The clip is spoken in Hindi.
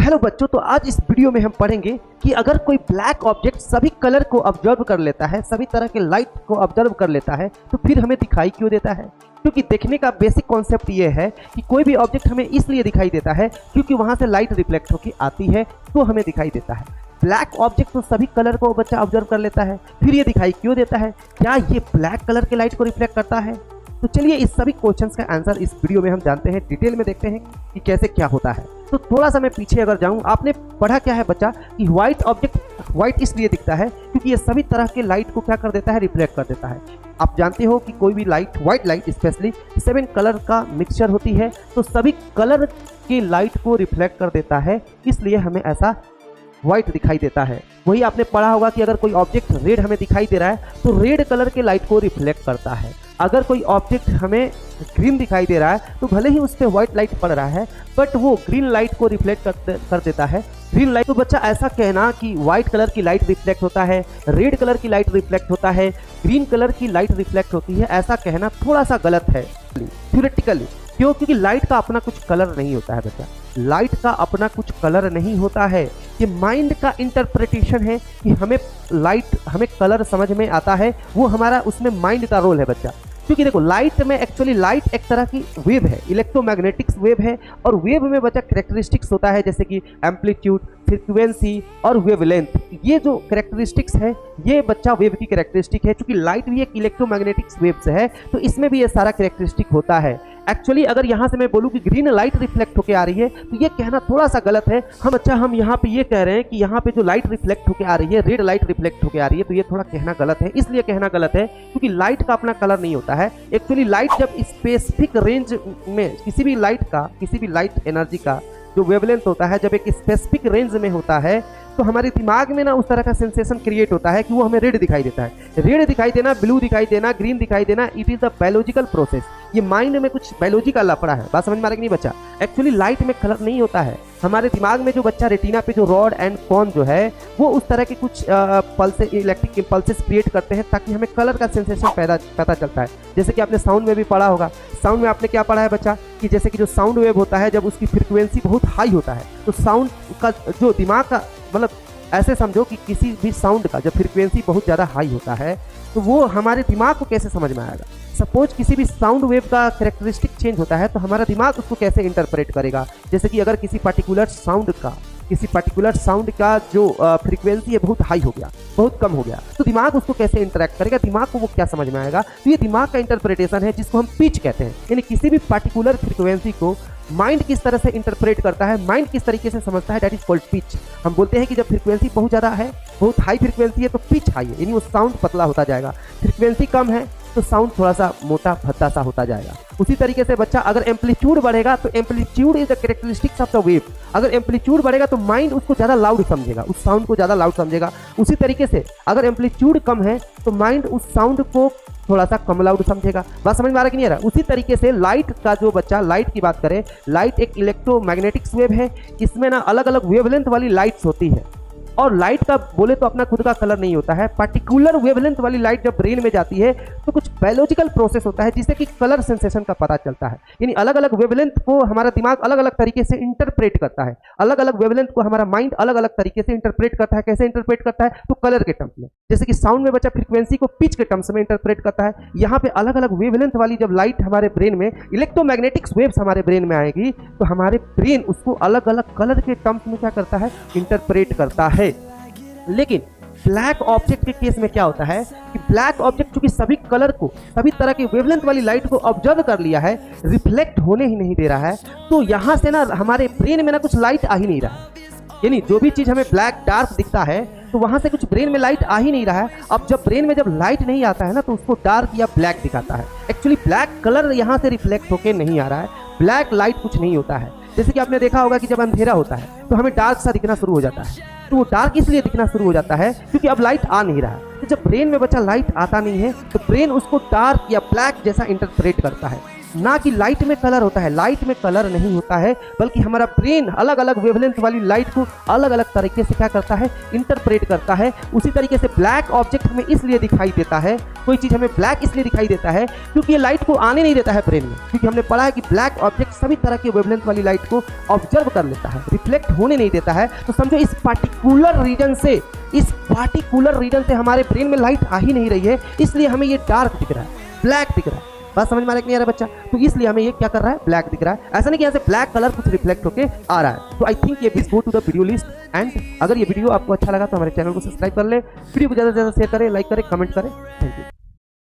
हेलो बच्चों, तो आज इस वीडियो में हम पढ़ेंगे कि अगर कोई ब्लैक ऑब्जेक्ट सभी कलर को ऑब्जर्व कर लेता है, सभी तरह के लाइट को ऑब्जर्व कर लेता है, तो फिर हमें दिखाई क्यों देता है। क्योंकि देखने का बेसिक कॉन्सेप्ट ये है कि कोई भी ऑब्जेक्ट हमें इसलिए दिखाई देता है क्योंकि वहां से लाइट रिफ्लेक्ट होकर आती है तो हमें दिखाई देता है। ब्लैक ऑब्जेक्ट तो सभी कलर को बच्चा ऑब्जर्व कर लेता है, फिर ये दिखाई क्यों देता है, क्या ये ब्लैक कलर के लाइट को रिफ्लेक्ट करता है। तो चलिए इस सभी क्वेश्चंस का आंसर इस वीडियो में हम जानते हैं, डिटेल में देखते हैं कि कैसे क्या होता है। तो थोड़ा सा मैं पीछे अगर जाऊं, आपने पढ़ा क्या है बच्चा कि व्हाइट ऑब्जेक्ट व्हाइट इसलिए दिखता है क्योंकि ये सभी तरह के लाइट को क्या कर देता है, रिफ्लेक्ट कर देता है। आप जानते हो कि कोई भी light, white light specially 7 colour का मिक्सचर होती है, तो सभी कलर की लाइट को रिफ्लेक्ट कर देता है, इसलिए हमें ऐसा व्हाइट दिखाई देता है। वही आपने पढ़ा होगा कि अगर कोई ऑब्जेक्ट रेड हमें दिखाई दे रहा है तो रेड कलर के लाइट को रिफ्लेक्ट करता है। अगर कोई ऑब्जेक्ट हमें ग्रीन दिखाई दे रहा है तो भले ही उस पर व्हाइट लाइट पड़ रहा है बट वो ग्रीन लाइट को रिफ्लेक्ट कर देता है, ग्रीन लाइट। तो बच्चा ऐसा कहना कि व्हाइट कलर की लाइट रिफ्लेक्ट होता है, रेड कलर की लाइट रिफ्लेक्ट होता है, ग्रीन कलर की लाइट रिफ्लेक्ट होती है, ऐसा कहना थोड़ा सा गलत है थ्योरेटिकली। क्यों? क्योंकि लाइट का अपना कुछ कलर नहीं होता है बच्चा, लाइट का अपना कुछ कलर नहीं होता है। ये माइंड का इंटरप्रिटेशन है कि हमें लाइट, हमें कलर समझ में आता है, वो हमारा उसमें माइंड का रोल है बच्चा। क्योंकि देखो लाइट में एक्चुअली लाइट एक तरह की वेव है, इलेक्ट्रोमैग्नेटिक्स वेव है, और वेव में बच्चा कैरेक्टरिस्टिक्स होता है जैसे कि एम्पलीट्यूड, फ्रीक्वेंसी और वेवलेंथ। ये जो कैरेक्टरिस्टिक्स है ये बच्चा वेव की कैरेक्टरिस्टिक है। क्योंकि लाइट भी एक इलेक्ट्रोमैग्नेटिक्स वेव से है तो इसमें भी ये सारा कैरेक्टरिस्टिक होता है। एक्चुअली अगर यहाँ से मैं बोलूँ कि ग्रीन लाइट रिफ्लेक्ट होकर आ रही है तो ये कहना थोड़ा सा गलत है। हम यहाँ पे ये कह रहे हैं कि यहाँ पे जो लाइट रिफ्लेक्ट होकर आ रही है, रेड लाइट रिफ्लेक्ट होकर आ रही है, तो ये थोड़ा कहना गलत है। इसलिए कहना गलत है क्योंकि लाइट का अपना कलर नहीं होता है। एक्चुअली लाइट जब स्पेसिफिक रेंज में किसी भी लाइट एनर्जी का जो वेवलेंथ होता है, जब एक स्पेसिफिक रेंज में होता है तो हमारे दिमाग में ना उस तरह का सेंसेशन क्रिएट होता है कि वो हमें रेड दिखाई देता है। रेड दिखाई देना, ब्लू दिखाई देना, ग्रीन दिखाई देना, it is a biological process. ये माइंड में कुछ बायोलॉजी का लफड़ा है, बात समझ में आ रही कि नहीं बच्चा। एक्चुअली लाइट में कलर नहीं होता है। हमारे दिमाग में जो बच्चा रेटिना पे जो रॉड एंड कॉन जो है वो उस तरह के कुछ पल्सेस, इलेक्ट्रिक इम्पल्सेस क्रिएट करते हैं ताकि हमें कलर का सेंसेशन पता चलता है। जैसे कि आपने साउंड में भी पढ़ा होगा। साउंड में आपने क्या पढ़ा है बच्चा कि जैसे कि जो साउंड वेव होता है जब उसकी फ्रीक्वेंसी बहुत हाई होता है तो साउंड का जो दिमाग का, मतलब ऐसे समझो कि किसी भी साउंड का जब फ्रीक्वेंसी बहुत ज़्यादा हाई होता है तो वो हमारे दिमाग को कैसे समझ में आएगा। सपोज किसी भी साउंड वेव का कैरेक्टरिस्टिक चेंज होता है तो हमारा दिमाग उसको कैसे इंटरप्रेट करेगा। जैसे कि अगर किसी पर्टिकुलर साउंड का जो फ्रीक्वेंसी है बहुत हाई हो गया, बहुत कम हो गया, तो दिमाग उसको कैसे इंटरेक्ट करेगा, दिमाग को वो क्या समझ में आएगा। तो ये दिमाग का इंटरप्रिटेशन है जिसको हम पिच कहते हैं। यानी किसी भी पर्टिकुलर फ्रीक्वेंसी को माइंड किस तरह से इंटरप्रेट करता है, माइंड किस तरीके से समझता है, दैट इज कॉल्ड पिच। हम बोलते हैं कि जब फ्रीक्वेंसी बहुत ज़्यादा है, बहुत हाई फ्रीक्वेंसी है तो पिच हाई है, यानी वो साउंड पतला होता जाएगा। फ्रीक्वेंसी कम है तो साउंड थोड़ा सा मोटा भद्दा सा होता जाएगा। उसी तरीके से बच्चा अगर एम्पलीट्यूड बढ़ेगा तो amplitude is the characteristics of the wave. अगर एम्पलीट्यूड बढ़ेगा तो माइंड उसको ज़्यादा लाउड समझेगा, उस साउंड को ज़्यादा लाउड समझेगा। उसी तरीके से अगर एम्पलीट्यूड कम है तो माइंड उस साउंड को थोड़ा सा कम लाउड समझेगा। बात समझ में आ रहा कि नहीं आ रहा। उसी तरीके से लाइट का जो बच्चा, लाइट की बात करें, लाइट एक इलेक्ट्रोमैग्नेटिक्स वेव है। इसमें ना अलग अलग वेवलेंथ वाली लाइट्स होती है और लाइट का बोले तो अपना खुद का कलर नहीं होता है। पर्टिकुलर वेवलेंथ वाली लाइट जब ब्रेन में जाती है तो कुछ बायोलॉजिकल प्रोसेस होता है जिससे कि कलर सेंसेशन का पता चलता है। यानी अलग अलग वेवलेंथ को हमारा दिमाग अलग अलग तरीके से इंटरप्रेट करता है, अलग अलग वेवलेंथ को हमारा माइंड अलग अलग तरीके से इंटरप्रेट करता है। कैसे इंटरप्रेट करता है? तो कलर के टर्म्स में। जैसे कि साउंड में बच्चा फ्रीक्वेंसी को पिच के टर्म्स में इंटरप्रेट करता है। यहाँ पे अलग अलग वेवलेंथ वाली जब लाइट हमारे ब्रेन में, इलेक्ट्रोमैग्नेटिक्स वेव्स हमारे ब्रेन में आएगी तो हमारे ब्रेन उसको अलग अलग कलर के टर्म्स में क्या करता है, इंटरप्रेट करता है। लेकिन ब्लैक ऑब्जेक्ट के केस में क्या होता है कि ब्लैक ऑब्जेक्ट चूंकि सभी कलर को, सभी तरह की वेवलेंथ वाली लाइट को ऑब्जर्व कर लिया है, रिफ्लेक्ट होने ही नहीं दे रहा है, तो यहाँ से ना हमारे ब्रेन में ना कुछ लाइट आ ही नहीं रहा है। यानी जो भी चीज़ हमें ब्लैक डार्क दिखता है तो वहाँ से कुछ ब्रेन में लाइट आ ही नहीं रहा है। अब जब ब्रेन में जब लाइट नहीं आता है ना तो उसको डार्क या ब्लैक दिखाता है। एक्चुअली ब्लैक कलर यहाँ से रिफ्लेक्ट होके नहीं आ रहा है, ब्लैक लाइट कुछ नहीं होता है। जैसे कि आपने देखा होगा कि जब अंधेरा होता है तो हमें डार्क सा दिखना शुरू हो जाता है। तो वो डार्क इसलिए दिखना शुरू हो जाता है क्योंकि अब लाइट आ नहीं रहा है। तो जब ब्रेन में बच्चा लाइट आता नहीं है तो ब्रेन उसको डार्क या ब्लैक जैसा इंटरप्रेट करता है। ना कि लाइट में कलर होता है। लाइट में कलर नहीं होता है, बल्कि हमारा ब्रेन अलग अलग वेवलेंथ वाली लाइट को अलग अलग तरीके से क्या करता है, इंटरप्रेट करता है। उसी तरीके से ब्लैक ऑब्जेक्ट हमें इसलिए दिखाई देता है, कोई चीज़ हमें ब्लैक इसलिए दिखाई देता है क्योंकि ये लाइट को आने नहीं देता है ब्रेन में। क्योंकि हमने पढ़ा है कि ब्लैक ऑब्जेक्ट सभी तरह की वेवलेंथ वाली लाइट को ऑब्जर्व कर लेता है, रिफ्लेक्ट होने नहीं देता है। तो समझो इस पार्टिकुलर रीजन से हमारे ब्रेन में लाइट आ ही नहीं रही है, इसलिए हमें ये डार्क दिख रहा है, ब्लैक दिख रहा है। बात समझ में आ रहा है कि नहीं आ रहा बच्चा? तो इसलिए हमें ये क्या कर रहा है, ब्लैक दिख रहा है। ऐसा नहीं कि यहाँ से ब्लैक कलर कुछ रिफ्लेक्ट होके आ रहा है। तो आई थिंक ये go to the video list. And अगर ये वीडियो आपको अच्छा लगा तो हमारे चैनल को सब्सक्राइब कर ले, वीडियो को ज़्यादा से ज़्यादा शेयर करें, लाइक करें, कमेंट करें। Thank you.